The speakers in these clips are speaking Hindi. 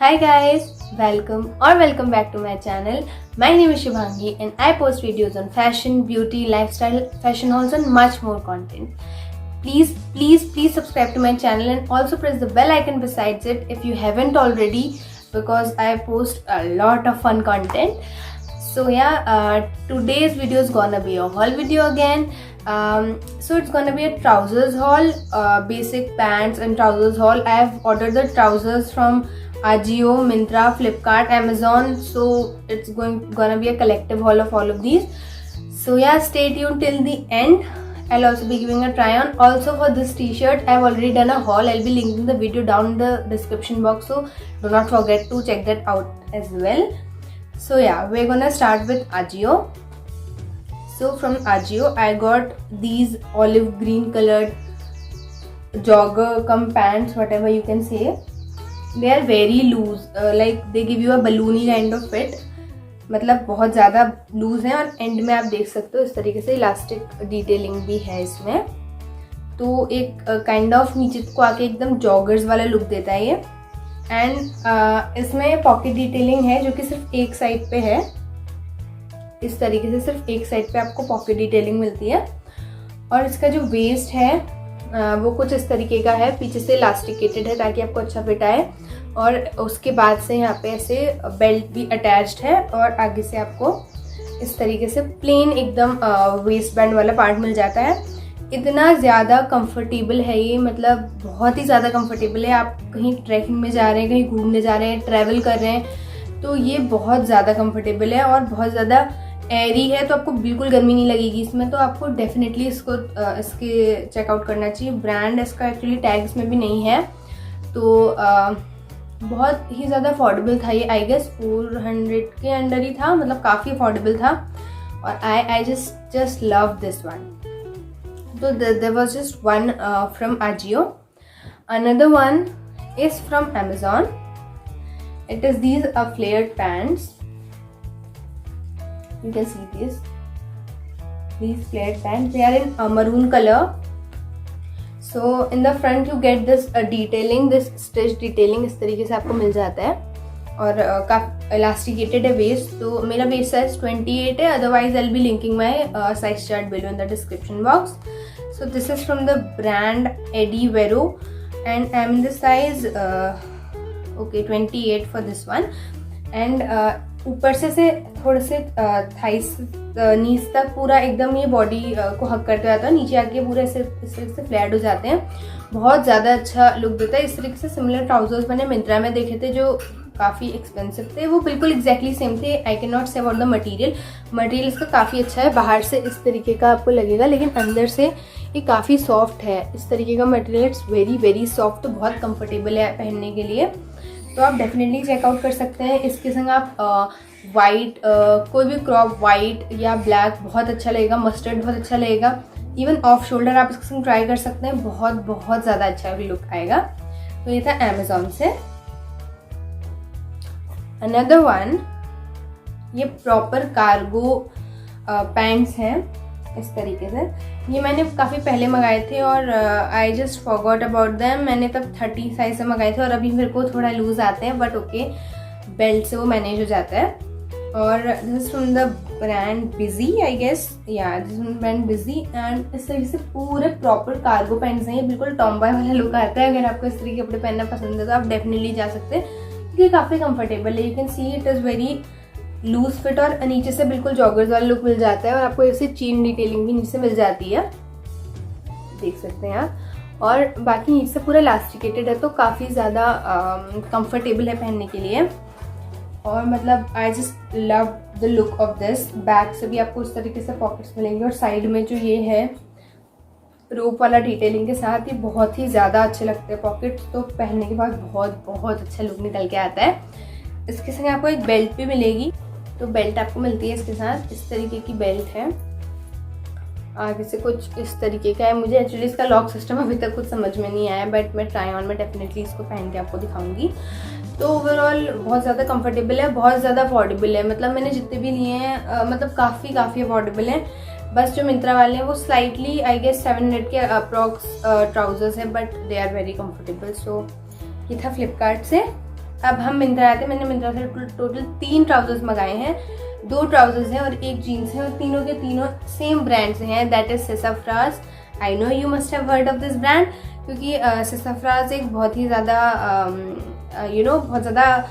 Hi guys, welcome back to my channel. My name is Shubhangi and I post videos on fashion, beauty, lifestyle, fashion hauls and much more content. Please subscribe to my channel and also press the bell icon besides it if you haven't already, because I post a lot of fun content. So yeah, today's video is gonna be a haul video again. So it's gonna be a trousers haul, basic pants and trousers haul. I have ordered the trousers from Ajio, Myntra, Flipkart, Amazon. So it's gonna be a collective haul of all of these. So yeah, stay tuned till the end. I'll also be giving a try on. Also for this t-shirt, I've already done a haul. I'll be linking the video down in the description box. So do not forget to check that out as well. So yeah, we're gonna start with Ajio. So from Ajio, I got these olive green colored jogger cum pants, whatever you can say. They are very loose, like they give you a balloony kind of fit. मतलब बहुत ज़्यादा लूज है और एंड में आप देख सकते हो इस तरीके से इलास्टिक डिटेलिंग भी है इसमें. तो एक काइंड ऑफ नीचे को आके एकदम जॉगर्स वाला लुक देता है ये. एंड इसमें पॉकेट डिटेलिंग है जो कि सिर्फ एक साइड पे है. इस तरीके से सिर्फ एक साइड पे आपको पॉकेट डिटेलिंग मिलती है. और इसका जो वेस्ट है वो कुछ इस तरीके का है, पीछे से इलास्टिकेटेड है ताकि आपको अच्छा फिट आए. और उसके बाद से यहाँ पे ऐसे बेल्ट भी अटैच्ड है और आगे से आपको इस तरीके से प्लेन एकदम वेस्ट बैंड वाला पार्ट मिल जाता है. इतना ज़्यादा कंफर्टेबल है ये, मतलब बहुत ही ज़्यादा कंफर्टेबल है. आप कहीं ट्रैकिंग में जा रहे हैं, कहीं घूमने जा रहे हैं, ट्रैवल कर रहे हैं, तो ये बहुत ज़्यादा कंफर्टेबल है और बहुत ज़्यादा एयरी है. तो आपको बिल्कुल गर्मी नहीं लगेगी इसमें. तो आपको डेफिनेटली इसके चेकआउट करना चाहिए. ब्रांड इसका एक्चुअली टैग इसमें भी नहीं है. तो बहुत ही ज़्यादा अफोर्डेबल था ये. आई गेस 400 के अंडर ही था, मतलब काफ़ी अफोर्डेबल था. और I just love this one. तो there was just one from Ajio. Another one is from Amazon. It is these flared pants. You can see these flared pants. They are in maroon color. So in the front you get this detailing, this stitch detailing इस तरीके से आपको मिल जाता है. और काफ़ी इलास्टिकेटेड है वेस्ट. तो मेरा वेस्ट साइज 28 है. Otherwise I will be linking my size chart below in the description box. So this is from the brand AD Vero and I am in the size 28 for this one. And ऊपर से थोड़े से थाइस नीज तक पूरा एकदम ये बॉडी को हक करते जाता है. नीचे आके पूरे इस तरीके से फ्लैट हो जाते हैं. बहुत ज़्यादा अच्छा लुक देता है. इस तरीके से सिमिलर ट्राउजर्स मैंने मिंत्रा में देखे थे जो काफ़ी एक्सपेंसिव थे. वो बिल्कुल एग्जैक्टली सेम थे. I can not say about the material इसका काफ़ी अच्छा है. बाहर से इस तरीके का आपको लगेगा, लेकिन अंदर से ये काफ़ी सॉफ्ट है. इस तरीके का मटीरियल इट्स वेरी सॉफ्ट. तो बहुत कंफर्टेबल है पहनने के लिए. तो आप डेफिनेटली चेकआउट कर सकते हैं. इसके संग आप वाइट कोई भी क्रॉप वाइट या ब्लैक बहुत अच्छा लगेगा. मस्टर्ड बहुत अच्छा लगेगा. इवन ऑफ शोल्डर आप इसके संग ट्राई कर सकते हैं. बहुत ज़्यादा अच्छा लुक आएगा. तो ये था अमेजोन से. अनदर वन, ये प्रॉपर कार्गो पैंट्स हैं इस तरीके से. ये मैंने काफ़ी पहले मंगाए थे और I just forgot about them. मैंने तब 30 साइज से मंगाए थे और अभी मेरे को थोड़ा लूज आते हैं, बट ओके, बेल्ट से वो मैनेज हो जाता है. और this is from the brand busy, I guess. Yeah this is brand busy. And इस तरीके से पूरे प्रॉपर कार्गो पैंट्स हैं. ये बिल्कुल टॉम्बॉय वाला लुक आता है. अगर आपको इस तरीके के कपड़े पहनना पसंद है तो आप डेफिनेटली जा सकते हैं, क्योंकि काफ़ी कंफर्टेबल है. You can see it is very loose fit और नीचे से बिल्कुल जॉगर्स वाला लुक मिल जाता है. और आपको ऐसे चीन डिटेलिंग भी नीचे से मिल जाती है, देख सकते हैं आप. और बाकी नीचे से पूरा इलास्टिकेटेड है, तो काफ़ी ज़्यादा कंफर्टेबल है पहनने के लिए. और मतलब आई just love the look of this. Back से भी आपको इस तरीके से पॉकेट्स मिलेंगे और साइड में जो ये है रोप वाला डिटेलिंग के साथ, ये बहुत ही ज़्यादा अच्छे लगते हैं पॉकेट्स. तो पहनने के बाद बहुत अच्छा लुक निकल के आता है. इसके संग आपको एक बेल्ट भी मिलेगी. तो बेल्ट आपको मिलती है इसके साथ. इस तरीके की बेल्ट है. आगे से कुछ इस तरीके का है. मुझे एक्चुअली इसका लॉक सिस्टम अभी तक कुछ समझ में नहीं आया, बट मैं ट्राई ऑन में डेफिनेटली इसको पहन के आपको दिखाऊंगी. तो ओवरऑल बहुत ज़्यादा कंफर्टेबल है, बहुत ज़्यादा अफोर्डेबल है. मतलब मैंने जितने भी लिए हैं मतलब काफ़ी अफोर्डेबल हैं. बस जो मिंत्रा वाले हैं वो स्लाइटली आई गेस 700 के अप्रॉक्स ट्राउजर्स हैं, but they are very comfortable. So ये था फ्लिपकार्ट से. अब हम मिंत्रा आते हैं। मैंने मिंत्रा से टोटल 3 ट्राउजर्स मंगाए हैं, 2 ट्राउजर्स हैं और 1 जीन्स है, और तीनों के तीनों सेम ब्रांड से हैं, that is Sassafras. I know you must have heard of this brand, क्योंकि सेसाफ्राज एक बहुत ही ज़्यादा बहुत ज़्यादा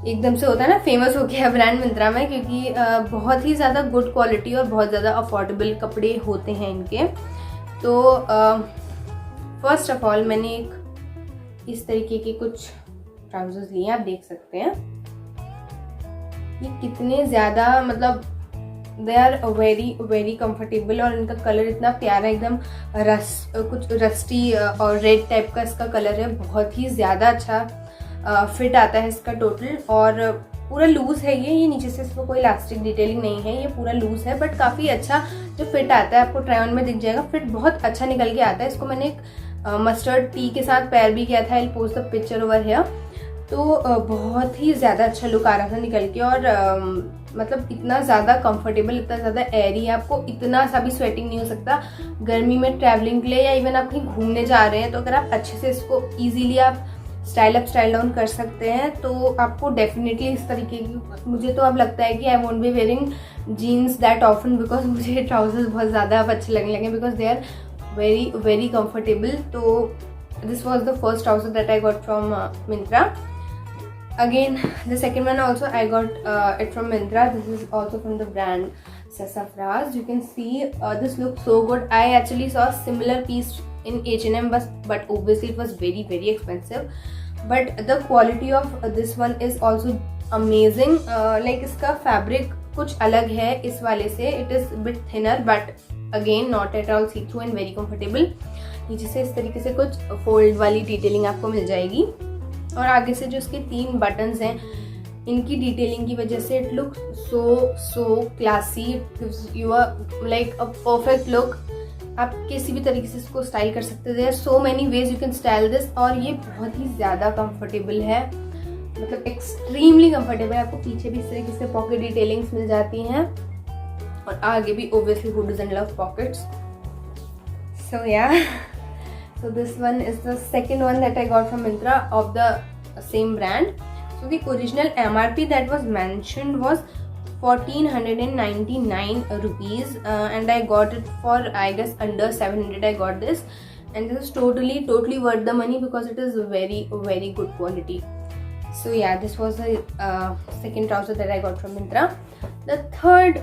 एकदम से होता है ना, फेमस हो गया ब्रांड मिंत्रा में, क्योंकि बहुत ही ज़्यादा गुड क्वालिटी और बहुत ज़्यादा अफोर्डेबल कपड़े होते हैं इनके। तो फर्स्ट ऑफ ऑल मैंने एक इस तरीके के कुछ ट्राउजर्स लिए, आप देख सकते हैं ये कितने ज़्यादा, मतलब they are very very comfortable, और इनका कलर इतना प्यारा, एकदम कुछ रस्टी और रेड टाइप का इसका कलर है, बहुत ही ज़्यादा अच्छा फिट आता है इसका टोटल। और पूरा लूज है ये नीचे से इसमें कोई इलास्टिक डिटेलिंग नहीं है, ये पूरा लूज है, बट काफ़ी अच्छा जो फिट आता है, आपको ट्राई ऑन में दिख जाएगा, फिट बहुत अच्छा निकल के आता है। इसको मैंने एक मस्टर्ड टी के साथ पेयर भी किया था, I will post the picture over here. तो बहुत ही ज़्यादा अच्छा लुक आ रहा था निकल के, और मतलब इतना ज़्यादा कंफर्टेबल, इतना ज़्यादा एयरी, आपको इतना सा भी स्वेटिंग नहीं हो सकता गर्मी में ट्रैवलिंग के लिए, या इवन आप कहीं घूमने जा रहे हैं तो अगर आप अच्छे से इसको ईजीली आप स्टाइल अप स्टाइल डाउन कर सकते हैं, तो आपको डेफिनेटली इस तरीके की, मुझे तो अब लगता है कि I won't be wearing jeans that often, because मुझे ट्राउजर्स बहुत ज़्यादा अब अच्छे लगने लगे, because they are very very comfortable. तो this was the first trouser that I got from Myntra. Again, the second one also I got it from Myntra. This is also from the brand Sassafras. You can see this looks so good. I actually saw a similar piece in H&M, but obviously it was very very expensive. But the quality of this one is also amazing. Like इसका fabric कुछ अलग है इस वाले से. It is a bit thinner, but again not at all see-through and very comfortable. नीचे से इस तरीके से कुछ fold वाली detailing आपको मिल जाएगी. और आगे से जो इसके 3 बटन्स हैं, इनकी डिटेलिंग की वजह से it look so classy, you are like a perfect look. आप किसी भी तरीके से इसको स्टाइल कर सकते हैं. There are so many ways you can style this. और ये बहुत ही ज़्यादा कंफर्टेबल है, मतलब एक्सट्रीमली कंफर्टेबल. आपको पीछे भी इस तरीके से पॉकेट डिटेलिंग्स मिल जाती हैं, और आगे भी obviously who doesn't love pockets. So yeah, so this one is the second one that I got from Myntra of the same brand. So the original MRP that was mentioned was 1499 rupees, and I got it for, I guess, under 700. I got this, and this is totally worth the money because it is very very good quality. So yeah, this was the second trouser that I got from Myntra. The third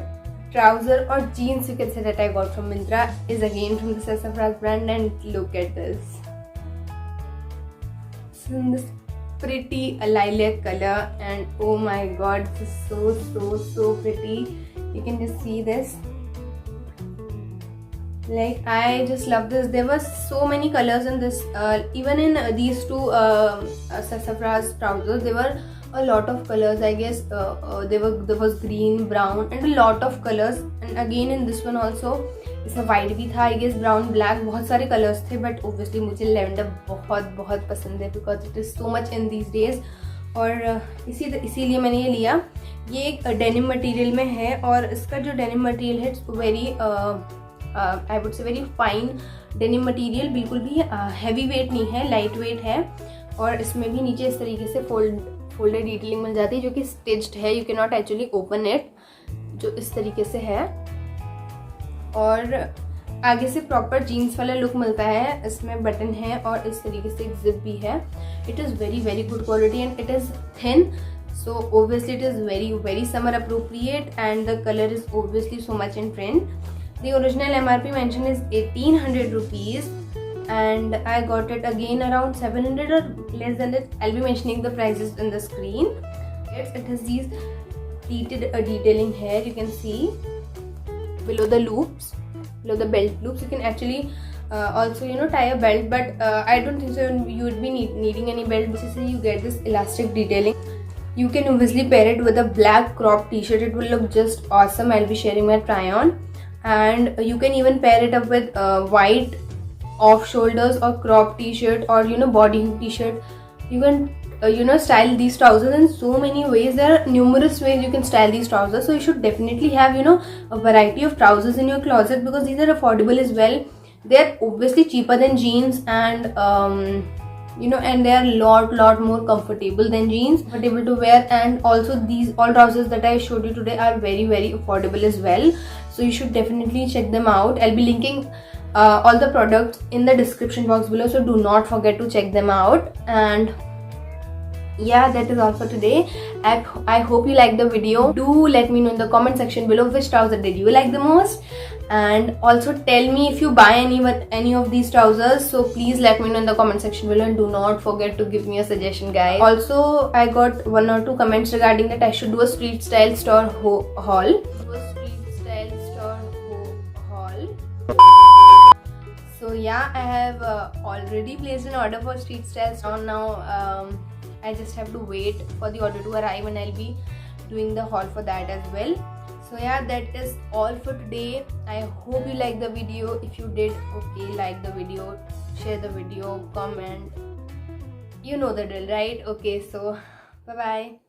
trouser or jeans you can say that I got from Myntra is again from the Sassafras brand, and look at this. It's in this pretty lilac color, and oh my god, this is so pretty. You can just see this. Like, I just love this. There were so many colors in this, even in these two Sassafras trousers there were a lot of colors. I guess there was green, brown and a lot of colors. And again in this one also, इसमें white भी था, I guess brown, black, बहुत सारे colors थे. But obviously मुझे lavender बहुत पसंद है because it is so much in these days. और इसीलिए मैंने ये लिया. ये एक डेनिम मटेरियल में है, और इसका जो डेनिम मटेरियल है it's very I would say very fine denim material. बिल्कुल भी हैवी वेट नहीं है, लाइट वेट है. और इसमें भी नीचे इस तरीके से फोल्डेड डिटेलिंग मिल जाती है, जो कि स्टिच्ड है. You can not actually open it, जो इस तरीके से है. और आगे से प्रॉपर जीन्स वाला लुक मिलता है. इसमें बटन है और इस तरीके से एक जिप भी है. It is very very good quality and it is thin, so obviously it is very very summer appropriate, and the color is obviously so much in trend. The original MRP mentioned is 1800 rupees, and I got it again around 700 or less than that. I'll be mentioning the prices in the screen. It has these pleated detailing here. You can see below the loops, below the belt loops. You can actually also tie a belt, but I don't think so you would be needing any belt. Basically you get this elastic detailing. You can obviously pair it with a black crop t-shirt. It will look just awesome. I'll be sharing my try on, and you can even pair it up with white off shoulders or crop t-shirt, or body t-shirt. You can style these trousers in so many ways. There are numerous ways you can style these trousers, so you should definitely have a variety of trousers in your closet, because these are affordable as well. They are obviously cheaper than jeans, and and they are lot more comfortable than jeans, comfortable to wear. And also these all trousers that I showed you today are very affordable as well, so you should definitely check them out. I'll be linking all the products in the description box below, so do not forget to check them out. And yeah, that is all for today. I hope you liked the video. Do let me know in the comment section below which trouser did you like the most, and also tell me if you buy any of these trousers. So please let me know in the comment section below, and do not forget to give me a suggestion, guys. Also, I got 1 or 2 comments regarding that I should do a street style store haul. So yeah, I have already placed an order for street styles. Now I just have to wait for the order to arrive, and I'll be doing the haul for that as well. So yeah, that is all for today. I hope you liked the video. If you did, okay, like the video, share the video, comment. You know the drill, right? Okay, so bye bye.